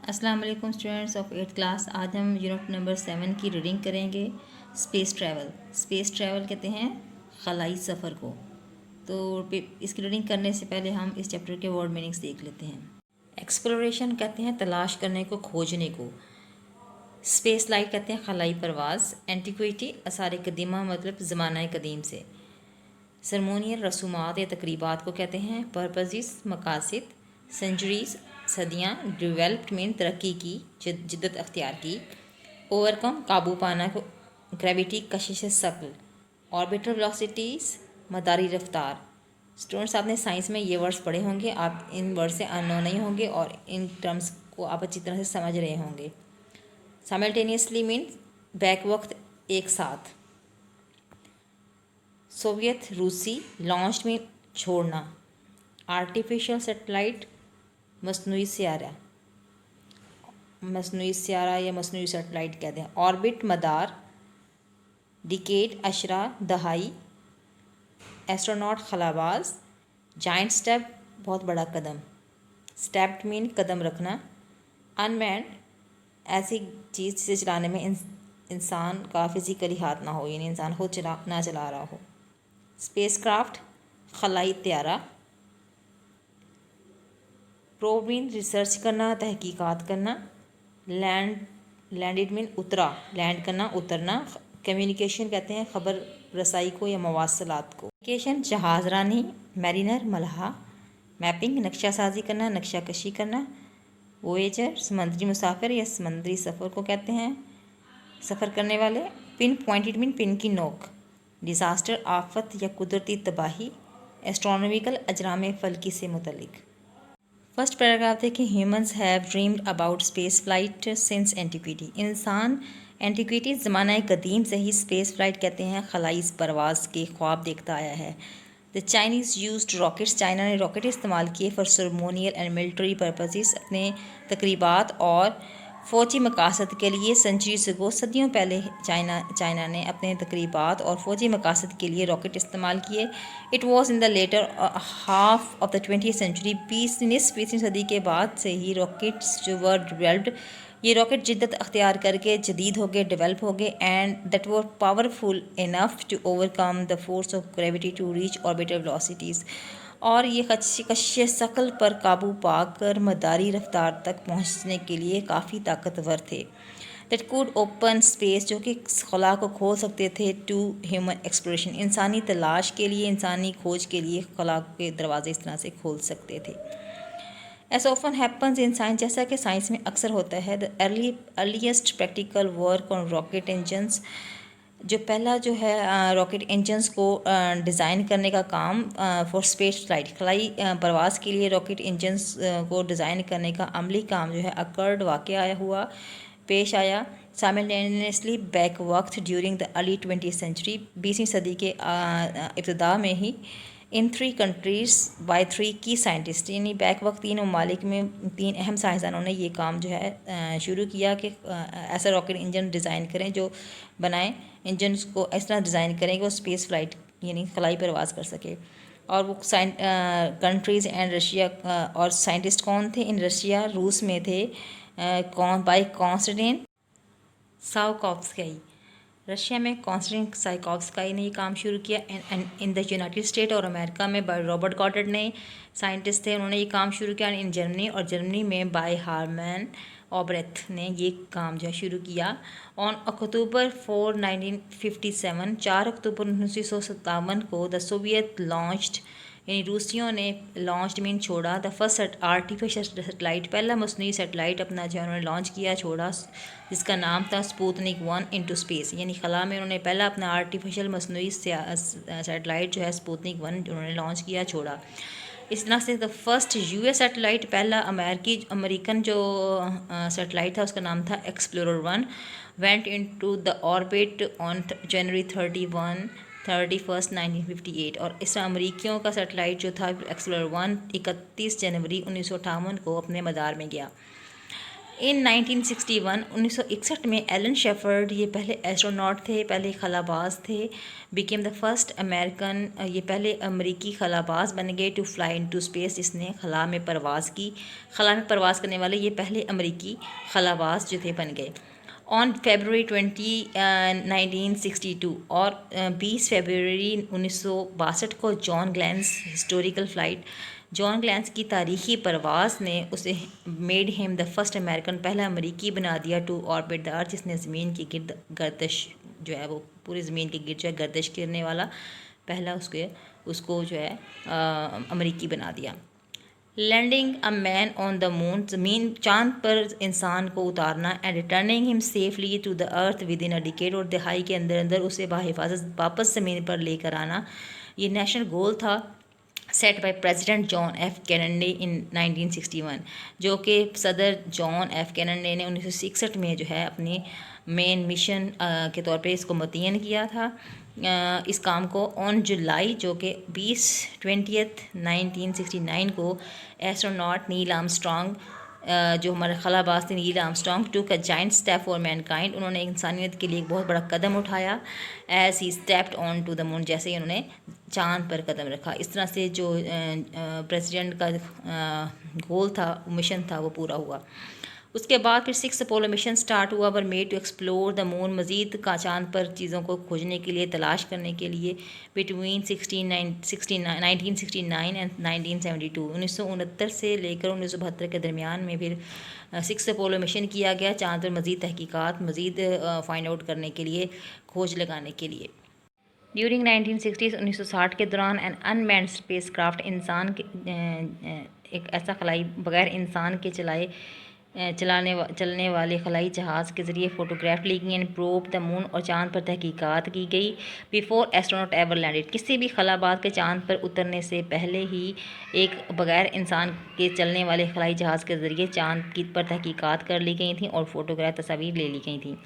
अस्सलाम वालेकुम students of 8th class. आज हम यूनिट नंबर 7 की रीडिंग करेंगे। Space travel. स्पेस ट्रैवल कहते हैं खलाई सफ़र को। तो इसकी रीडिंग करने से पहले हम इस चैप्टर के वर्ड मीनिंग्स देख लेते हैं। एक्सप्लोरेशन कहते हैं तलाश करने को, खोजने को। स्पेस लाइट कहते हैं खलाई परवाज़। एंटीक्विटी आसार कदीमा मतलब ज़माना कदीम से। सरमोनियल रसूमात या तकरीबात को कहते हैं पर्पज़ मकासद। सेंचुरीज़ सदियाँ। डेवलप्ड मीन तरक्की की, जिद्दत अख्तियार की। ओवरकम काबू पाना को, ग्रेविटी कशिश शकल। ऑर्बिटल वेलोसिटीज़ मदारी रफ्तार। स्टूडेंट्स आपने साइंस में ये वर्ड्स पढ़े होंगे, आप इन वर्ड से अननोन नहीं होंगे और इन टर्म्स को आप अच्छी तरह से समझ रहे होंगे। साइमल्टेनियसली मीन बैक वक्त, एक साथ। सोवियत रूसी लॉन्च में छोड़ना। आर्टिफिशियल सेटेलाइट मसनूई सियारा या मसनूई सेटेलाइट कहते हैं। ऑर्बिट मदार। डिकेड अशरा दहाई। एस्ट्रोनॉट खलाबाज। जाइंट स्टेप बहुत बड़ा कदम। स्टेप्ड मीन कदम रखना। अनमैन्ड ऐसी चीज़ जिसे चलाने में इंसान का फिज़िकली हाथ ना हो, यानी इंसान खुद ना चला रहा हो। स्पेसक्राफ्ट खलाई त्यारा। प्रोब मीन रिसर्च करना, तहकीकात करना। लैंडेड मीन उतरा, लैंड करना, उतरना। कम्युनिकेशन कहते हैं ख़बर रसाई को या मवासलात को। कम्युनिकेशन जहाज़ रानी, मैरिनर मल्हा। मैपिंग नक्शा साजी करना, नक्शा कशी करना। वोएजर समंदरी मुसाफिर या समंदरी सफ़र को कहते हैं, सफ़र करने वाले। पिन पॉइंटेड मीन पिन की नोक। डिज़ास्टर आफत या कुदरती तबाही। एस्ट्रोनॉमिकल अजराम फ़लकी से मुतल्लिक। फर्स्ट पैराग्राफ देखें। Humans have dreamed about space flight since antiquity. इंसान एंटिक्विटी ज़माना कदीम से ही स्पेस फ्लाइट कहते हैं खलाई परवाज़ के ख्वाब देखता आया है। The Chinese used rockets. China ने रॉकेट इस्तेमाल किए for ceremonial and military purposes, अपने तकरीबात और फ़ौजी मकासद के लिए। सेंचुरीज को सदियों पहले चाइना ने अपने तकरीबात और फ़ौजी मकासद के लिए रॉकेट इस्तेमाल किए। It was in the latter half of the 20th century. 20वीं सदी के बाद से ही रॉकेट्स जो वर डेवलप्ड, ये रॉकेट जिद्दत अख्तियार करके जदीद हो गए, डेवलप हो गए, and that were powerful enough to overcome the force of gravity to reach orbital velocities. और ये कशिश शकल पर काबू पाकर मदारी रफ्तार तक पहुंचने के लिए काफ़ी ताकतवर थे। दैट कुड ओपन स्पेस, जो कि खला को खोल सकते थे, टू ह्यूमन एक्सप्लोरेशन, इंसानी तलाश के लिए, इंसानी खोज के लिए खला के दरवाजे इस तरह से खोल सकते थे। S often happens in science, जैसा कि साइंस में अक्सर होता है। The earliest practical work on rocket engines, जो पहला जो है रॉकेट इंजन्स को डिज़ाइन करने का काम फॉर स्पेस फ्लाइट, खलाई परवाज़ के लिए रॉकेट इंजन्स को डिज़ाइन करने का अमली काम जो है अकर्ड हुआ पेश आया साइमल्टेनियसली बैक वक्त during the early 20th century, 20वीं सदी के इब्तदा में ही। इन 3 कंट्रीज़ बाय 3 की साइंटिस्ट, यानी बैक वक्त 3 ममालिक में 3 अहम साइंसदानों ने ये काम जो है शुरू किया कि ऐसा रॉकेट इंजन डिज़ाइन करें, जो बनाएं इंजन को इस तरह डिज़ाइन करें कि वो स्पेस फ्लाइट यानी खलाई परवाज़ कर सके। और वो कंट्रीज़ एंड रशिया, और साइंटिस्ट कौन थे इन रशिया, रूस में थे। कौन? By Konstantin Tsiolkovsky. रशिया में कॉन्स्टेंटिन साइकोव्स्की ने ये काम शुरू किया। इन द यूनाइटेड स्टेट और अमेरिका में बाय रॉबर्ट गॉडर्ड ने साइंटिस्ट थे, उन्होंने ये काम शुरू किया। इन जर्मनी, और जर्मनी में बाय हार्मन ऑब्रेथ ने ये काम जो है शुरू किया। ऑन अक्टूबर 4, 1957, 4 अक्टूबर 1957 को द सोवियत लॉन्च्ड, यानी रूसियों ने लॉन्च मीन छोड़ा, द फर्स्ट आर्टिफिशियल सेटेलाइट, पहला मसनूई सेटेलाइट अपना जो उन्होंने लॉन्च किया, छोड़ा, जिसका नाम था स्पुतनिक 1 इनटू स्पेस, यानी खला में उन्होंने पहला अपना आर्टिफिशियल मसनूई सेटेलाइट जो है स्पुतनिक 1 उन्होंने लॉन्च किया, छोड़ा। इस तरह से द फर्स्ट यूएस सेटेलाइट, पहला अमेरिकन जो सेटेलाइट था उसका नाम था explorer 1, went into the orbit on January 31st 1958। और इस अमेरिकियों का सेटेलाइट जो था एक्सप्लोरर 1 31 जनवरी 1958 को अपने मदार में गया। इन 1961 में एलन शेफर्ड, ये पहले एस्ट्रोनॉट थे, पहले खलाबाज थे, बिकेम द फर्स्ट अमेरिकन, ये पहले अमेरिकी खलाबाज बन गए टू फ्लाई इनटू स्पेस, जिसने खला में परवाज़ की। खला में परवाज़ करने वाले ये पहले अमेरिकी खलाबाज जो थे बन गए। ऑन February 20, 1962 और 20 फरवरी 1962 को John Glenn's historical flight, John Glenn's की तारीखी परवाज़ ने उसे made him the first American, पहला अमेरिकी बना दिया टू ऑर्बिट द अर्थ, जिसने ज़मीन की गिर्द गर्दिश जो है वो पूरी ज़मीन की गिर्द जो है गर्दिश करने वाला पहला उसको जो है अमेरिकी बना दिया। Landing a man on the moon, ज़मीन चांद पर इंसान को उतारना, and returning him safely to the earth within a decade, और दहाई के अंदर अंदर उसे बाहिफाजत वापस ज़मीन पर लेकर आना, ये नेशनल गोल था set by president John F Kennedy in 1961, जो कि सदर जॉन एफ कैनेडी ने 1961 में जो है अपनी मेन मिशन के तौर पे इसको मुतय्यन किया था। इस काम को ऑन जुलाई जो कि 1969 को एस्ट्रोनॉट नील आर्मस्ट्रॉन्ग, जो हमारे खलाबाज थे Neil Armstrong, to a giant step for mankind, उन्होंने इंसानियत के लिए एक बहुत बड़ा कदम उठाया as he stepped on to the moon, जैसे ही उन्होंने चांद पर कदम रखा। इस तरह से जो प्रेसिडेंट का गोल था, मिशन था, वो पूरा हुआ। उसके बाद फिर 6 अपोलो मिशन स्टार्ट हुआ, were made to explore the moon, मज़ीद का चांद पर चीज़ों को खोजने के लिए, तलाश करने के लिए, बिटवीन 1969 एंड 1972, 1969 से लेकर 1972 के दरमियान में फिर 6 अपोलो मिशन किया गया चांद पर मज़ीद तहकीकात, मज़ीद फाइंड आउट करने के लिए, खोज लगाने के लिए। ड्यूरिंग 1960 1960 के दौरान एन अनमैन्ड स्पेस क्राफ्ट, इंसान के एक ऐसा खलाई बगैर इंसान के चलने वाले खलाई जहाज़ के ज़रिए फ़ोटोग्राफ ली गई एंड प्रोब द मून, और चांद पर तहकीकात की गई। बिफोर एस्ट्रोनॉट एवर लैंडेड, किसी भी खलाबाज के चांद पर उतरने से पहले ही एक बगैर इंसान के चलने वाले खलाई जहाज़ के ज़रिए चांद की पर तहकीकात कर ली गई थी और फ़ोटोग्राफ तस्वीर ले ली गई थी।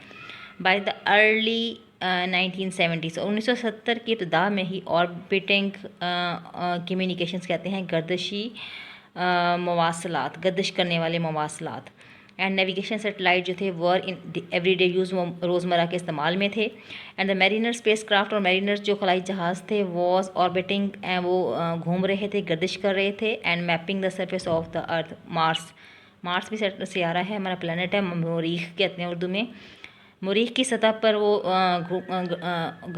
बाय द अर्ली 1970 और 1970 की इब्तदा में ही ऑर्बिटिंग कम्युनिकेशंस कहते हैं गर्दिशी मवासलात, गर्दिश करने वाले मवासलात, एंड नेविगेशन सेटेलाइट जो थे वर इन एवरीडे यूज़, रोज़मर्रा के इस्तेमाल में थे। And the mariner space craft, और मैरिनर जो खलाई जहाज़ थे वॉज ऑर्बिटिंग, वो घूम रहे थे, गर्दिश कर रहे थे, and mapping the surface of the earth, Mars भी सियारा है, हमारा प्लानट है, मरीख कहते हैं उर्दू में। मरीख की सतह पर वो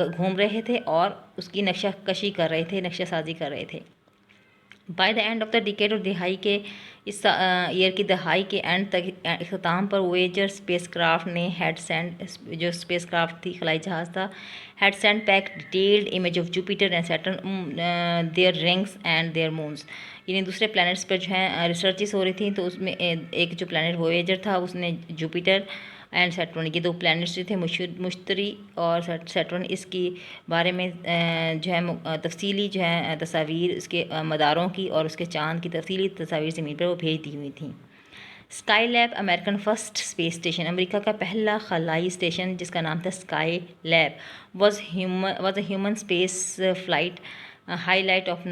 घूम रहे थे और उसकी नक्शा कशी कर रहे थे, नक्शा साजी कर रहे थे। By the end of the decade, और दिहाई के इस ईयर की दहाई के एंड तक अख्ताम पर वोएजर स्पेस क्राफ्ट ने हेड सेंड, जो स्पेस क्राफ्ट थी खलाई जहाज़ था, had sent back detailed image of Jupiter and Saturn, their rings and their moons, यानी दूसरे प्लैनेट्स पर जो है रिसर्चेस हो रही थी, तो उसमें एक जो प्लैनेट वोएजर था उसने जुपिटर एंड सैटर्न, ये 2 प्लैनेट्स जो थे मुश्तरी और सैटर्न, इसकी बारे में जो है तफसीली जो है तस्वीर इसके मदारों की और उसके चांद की तफसीली तस्वीर ज़मीन पर वो भेज दी हुई थी। Sky lab, American first space station, America का पहला खलाई स्टेशन जिसका नाम था sky lab, was a human space flight, highlight of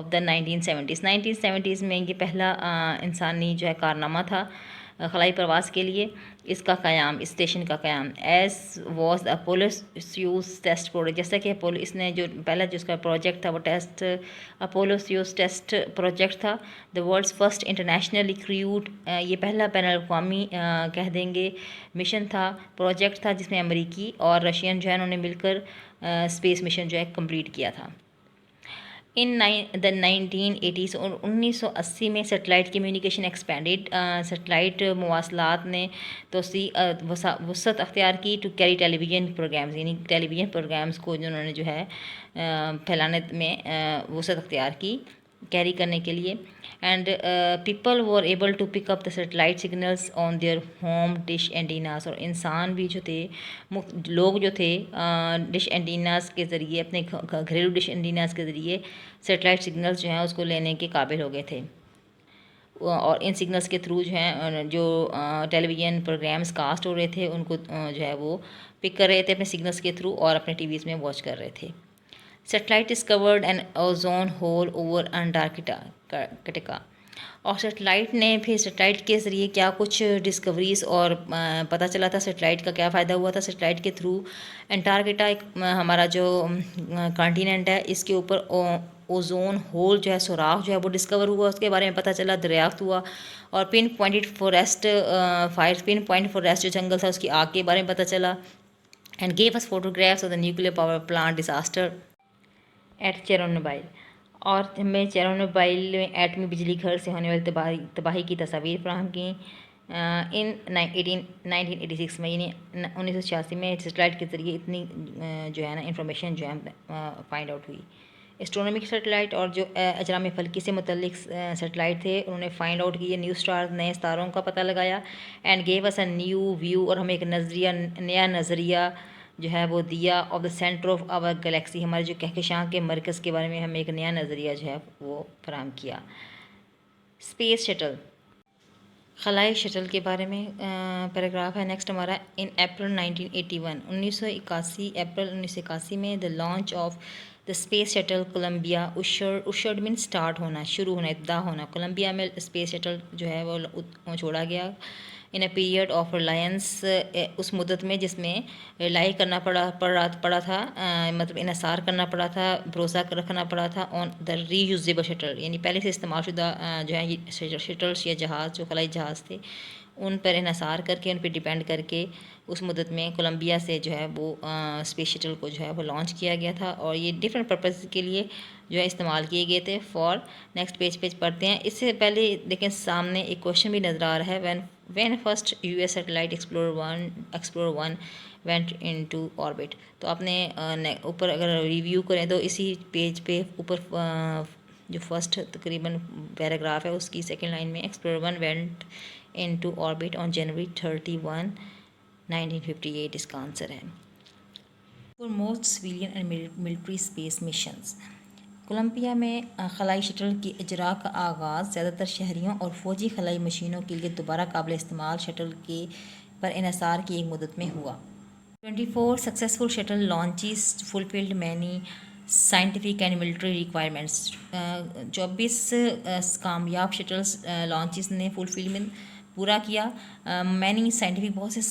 the 1970s में ये पहला इंसानी जो है कारनामा था खलाई प्रवास के लिए। इसका क़याम, इस स्टेशन का क़याम, as was Apollo Soyuz test project, जैसा कि अपोलो, इसने जो पहला जो उसका प्रोजेक्ट था वो test Apollo Soyuz test project था। The world's first internationally crewed, ये पहला बैन अवी कह देंगे मिशन था, प्रोजेक्ट था, जिसमें अमरीकी और रशियन जो है उन्होंने मिलकर स्पेस मिशन जो है कम्प्लीट किया था। इन द 1980s और 1980 में सेटेलाइट कम्युनिकेशन एक्सपेंडेड, सेटेलाइट मवासलात ने तोसी वसत अख्तियार की टू कैरी टेलीविज़न प्रोग्राम्स, यानी टेलीविज़न प्रोग्राम्स को जिन्होंने जो है फैलाने में वसत अख्तियार की, कैरी करने के लिए। And people were able to pick up the satellite signals on their home dish antennas, और इंसान भी जो थे, लोग जो थे डिश एंटीनास के ज़रिए, अपने घरेलू डिश एंटीनास के ज़रिए सेटेलाइट सिग्नल्स जो हैं उसको लेने के काबिल हो गए थे, और इन सिग्नल्स के थ्रू जो हैं जो टेलीविज़न प्रोग्राम्स कास्ट हो रहे थे उनको जो है वो पिक कर रहे थे अपने सिग्नल्स के थ्रू और अपने टीवीज़ में वॉच कर रहे थे। Satellite discovered an ozone hole over Antarctica, और सेटेलाइट ने फिर सेटेलाइट के ज़रिए क्या कुछ डिस्कवरीज और पता चला था, सेटेलाइट का क्या फ़ायदा हुआ था। सेटेलाइट के थ्रू एंटार्कटिका एक हमारा जो कॉन्टिनेंट है, इसके ऊपर ओजोन होल जो है, सुराख जो है वो डिस्कवर हुआ, उसके बारे में पता चला, दरियाफ्त हुआ। और pin pointed forest fire, pin point forest जो जंगल था उसकी आग के बारे में पता चला। And gave us photographs of the nuclear power plant disaster at Chernobyl. और हमें चेरोनोबाइल में एटमी बिजली घर से होने वाली तबाही की तस्वीर फराहम की इन 1986 में, यानी 1986 में सेटेलाइट के ज़रिए इतनी जो है ना इंफॉर्मेशन जो है फाइंड आउट हुई। एस्ट्रोनॉमिक सेटेलाइट और जो अजराम फ़ल्की से मुतल्लिक सेटेलाइट थे, उन्होंने फाइंड आउट किए न्यू स्टार्स, नए तारों का पता लगाया। And gave us a new view, और हमें एक नया नज़रिया जो है वो दिया of the centre of our galaxy, हमारे जो कहकशां के मरकज़ के बारे में हमें एक नया नज़रिया जो है वो फराहम किया। स्पेस शटल, खलाई शटल के बारे में पैराग्राफ है नेक्स्ट हमारा। इन अप्रैल 1981 अप्रैल 1981 में the launch of the space shuttle Columbia, ushered mean start होना, शुरू होना, इब्दा होना। कोलंबिया में स्पेस शटल जो है वो छोड़ा गया इन अ पीरियड ऑफ रिलायंस, उस मुद्दत में जिसमें रिलाई करना पड़ा था, मतलब इन्हसार करना पड़ा था, भरोसा रखना पड़ा था ऑन द रीयूजेबल शटल, यानी पहले से इस्तेमाल शुदा जो है ये शटल्स या जहाज़, जो खलाई जहाज़ थे, उन पर इन्हसार करके, उन पर डिपेंड करके उस मुद्दत में कोलंबिया से जो है वो स्पेस शटल को जो है वो लॉन्च किया गया था। और ये डिफरेंट पर्पज़ के लिए जो है इस्तेमाल किए गए थे। फॉर नेक्स्ट पेज पढ़ते हैं। इससे पहले देखें सामने एक क्वेश्चन भी नज़र आ रहा है। When first US satellite explorer one went into orbit. तो आपने ऊपर अगर रिव्यू करें तो इसी पेज पे ऊपर जो फर्स्ट तकरीबन पैराग्राफ है उसकी सेकेंड लाइन में Explorer one went into orbit on January 31, 1958 इसका आंसर है। For most civilian and military space missions, Columbia में खलाई शटल की इजरा का आगाज़ ज़्यादातर शहरियों और फ़ौजी खलाई मशीनों के लिए दोबारा काबिल इस्तेमाल शटल के पर इन्हसार की एक मुद्दत में हुआ। 24 successful shuttle launches fulfilled many scientific and military requirements. 24 कामयाब शटल्स लॉन्चेस ने फुलफिलमेंट पूरा किया मैनी साइंटिफिक, बहुत से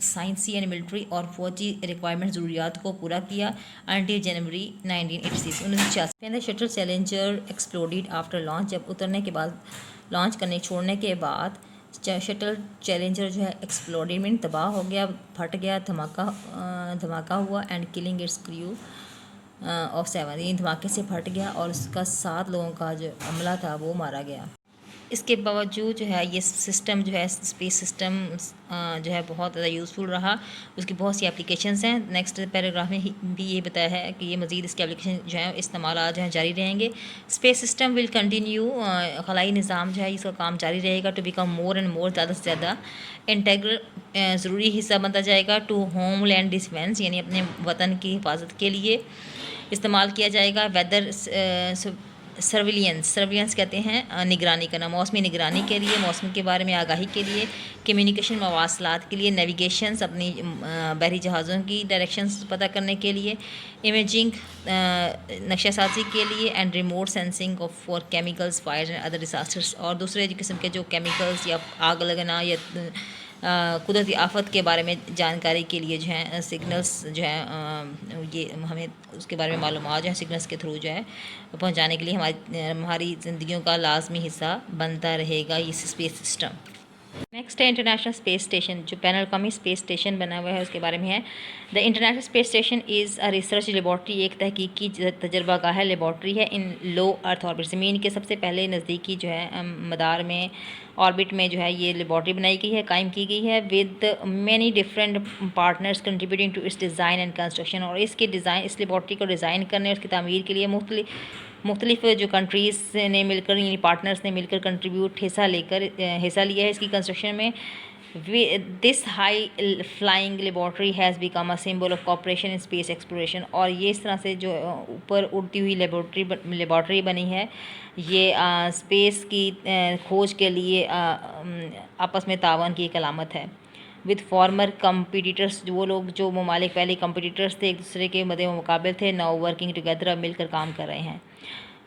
साइंसी एंड मिलिट्री और फौजी रिक्वायरमेंट ज़रूरियात को पूरा किया until January 1986 the shuttle challenger exploded after launch. जब उतरने के बाद, लॉन्च करने छोड़ने के बाद शटल चैलेंजर जो है एक्सप्लोडेड मीन तबाह हो गया, फट गया, धमाका हुआ and killing it's crew of 7, ये धमाके से फट गया और उसका 7 लोगों का जो अमला था वो मारा गया। इसके बावजूद जो है ये सिस्टम जो है स्पेस सिस्टम जो है बहुत ज़्यादा यूज़फुल रहा, उसकी बहुत सी एप्लीकेशंस हैं। नेक्स्ट पैराग्राफ में भी ये बताया है कि ये मज़ीद इसके एप्लीकेशन जो है इस्तेमाल जो है जारी रहेंगे। स्पेस सिस्टम विल कंटिन्यू, खलाई निज़ाम जो है इसका काम जारी रहेगा to become more and more, ज़्यादा से ज़्यादा इंटेग्रल ज़रूरी हिस्सा बनता जाएगा टू होम लैंड डिफेंस, यानी अपने वतन की हिफाजत के लिए इस्तेमाल किया जाएगा। वेदर सर्विलियंस कहते हैं निगरानी करना, मौसमी निगरानी के लिए, मौसम के बारे में आगाही के लिए, कम्युनिकेशन मवासलात के लिए, नेविगेशंस अपनी बहरी जहाज़ों की डायरेक्शंस पता करने के लिए, इमेजिंग नक्शा साजी के लिए, and remote sensing of for chemicals fire and other disasters, और दूसरे किस्म के जो केमिकल्स या आग लगना या कुदरती आफत के बारे में जानकारी के लिए जो है सिग्नल्स जो है ये हमें उसके बारे में मालूमात जो है सिग्नल्स के थ्रू जो है पहुंचाने के लिए हमारी ज़िंदगियों का लाजमी हिस्सा बनता रहेगा ये स्पेस सिस्टम। नेक्स्ट है इंटरनेशनल स्पेस स्टेशन, जो बैनुल अक़वामी स्पेस स्टेशन बना हुआ है उसके बारे में है। The international space station is a research laboratory, एक तहकीकी तजर्बागाह है, लेबॉर्ट्री है इन लो अर्थ ऑर्बिट, ज़मीन के सबसे पहले नज़दीकी जो है मदार में ऑर्बिट में जो है ये लेबॉर्ट्री बनाई गई है, कायम की गई है with many different partners contributing to its design and construction, और इसके डिज़ाइन, इस लेबॉर्ट्री को डिज़ाइन करने और उसकी तामीर के लिए मुख्तलिफ जो कंट्रीज़ ने मिलकर, यानी पार्टनर्स ने मिलकर हिस्सा लिया है इसकी कंस्ट्रक्शन में। This high flying laboratory has become a symbol of cooperation in space exploration, और ये इस तरह से जो ऊपर उड़ती हुई लेबॉर्ट्री बनी है ये स्पेस की खोज के लिए आपस में तावन की एक अलामत है। विद फॉर्मर कम्पिटिटर्स, वो लोग जो ममालिक पहले कम्पिटिटर्स थे, एक दूसरे के मुकाबले थे, नाउ वर्किंग टुगेदर, अब मिलकर काम कर रहे हैं।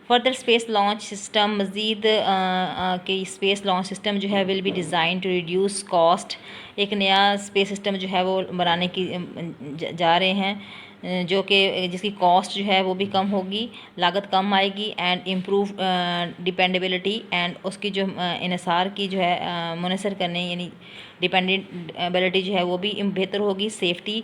फर्दर स्पेस लॉन्च सिस्टम, मज़ीद के स्पेस लॉन्च सिस्टम जो है will be design to reduce cost. एक नया स्पेस सिस्टम जो है वो बनाने की जा रहे हैं, जो कि जिसकी कॉस्ट जो है वो भी कम होगी, लागत कम आएगी, एंड इम्प्रूव डिपेंडेबिलिटी, एंड उसकी जो इन्हिसार की जो है मुनसर करने यानी डिपेंडेबिलिटी जो है वो भी बेहतर होगी, सेफ्टी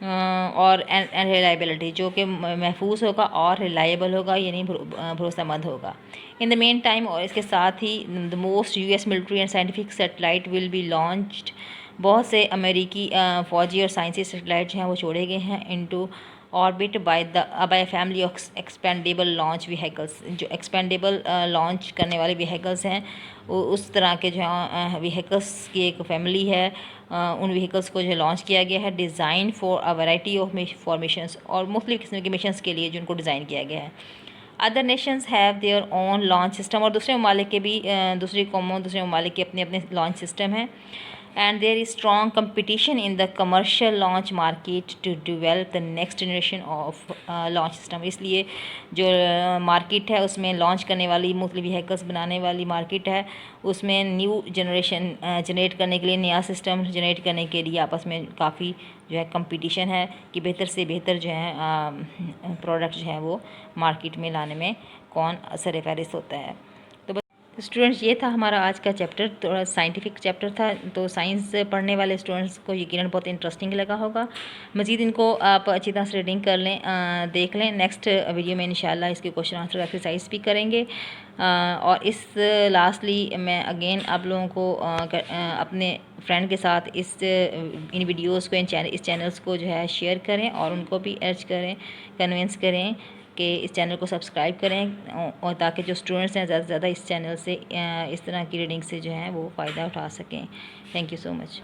और एंड रिलायबिलिटी जो कि महफूज होगा और रिलायबल होगा यानी भरोसेमंद होगा। इन द मेन टाइम, और इसके साथ ही the most US military and scientific satellite will be launched. बहुत से अमेरिकी फ़ौजी और साइंसी सैटेलाइट जो हैं वो छोड़े गए हैं into orbit by family of expendable launch vehicles. जो एक्सपेंडेबल लॉन्च करने वाले व्हीकल्स हैं उस तरह के जो हैं व्हीकल्स की एक फैमिली है। उन व्हीकल्स को जो है लॉन्च किया गया है, design for a variety of formations, और मुख्तलिफ़ किस्म के मिशंस के लिए जिनको डिज़ाइन किया गया है। Other Nations have their own launch system, और दूसरे ममालिक के भी दूसरी कौमों दूसरे ममालिक के अपने अपने लॉन्च सिस्टम हैं। And there is strong competition in the commercial launch market to develop the next generation of launch system. इसलिए जो मार्केट है उसमें लॉन्च करने वाली मुख्तलिफ व्हीकल्स बनाने वाली मार्केट है, उसमें न्यू जनरेशन जनरेट करने के लिए, नया सिस्टम जनरेट करने के लिए आपस में काफ़ी जो है कंपटीशन है कि बेहतर से बेहतर जो है प्रोडक्ट जो है वो मार्केट में लाने में कौन असर फ़हरिस्त होता है। तो स्टूडेंट्स, ये था हमारा आज का चैप्टर, थोड़ा साइंटिफिक चैप्टर था, तो साइंस पढ़ने वाले स्टूडेंट्स को यकीनन बहुत इंटरेस्टिंग लगा होगा। मज़ीद इनको आप अच्छी तरह से रीडिंग कर लें, देख लें। नेक्स्ट वीडियो में इंशाल्लाह इसके क्वेश्चन आंसर एक्सरसाइज भी करेंगे। और इस लास्टली मैं अगेन आप लोगों को अपने फ्रेंड के साथ इन वीडियोस को इस चैनल्स को जो है शेयर करें और उनको भी अर्ज करें, कन्विंस करें कि इस चैनल को सब्सक्राइब करें, और ताकि जो स्टूडेंट्स हैं ज़्यादा से ज़्यादा इस चैनल से इस तरह की रीडिंग से जो है वो फ़ायदा उठा सकें। Thank you so much.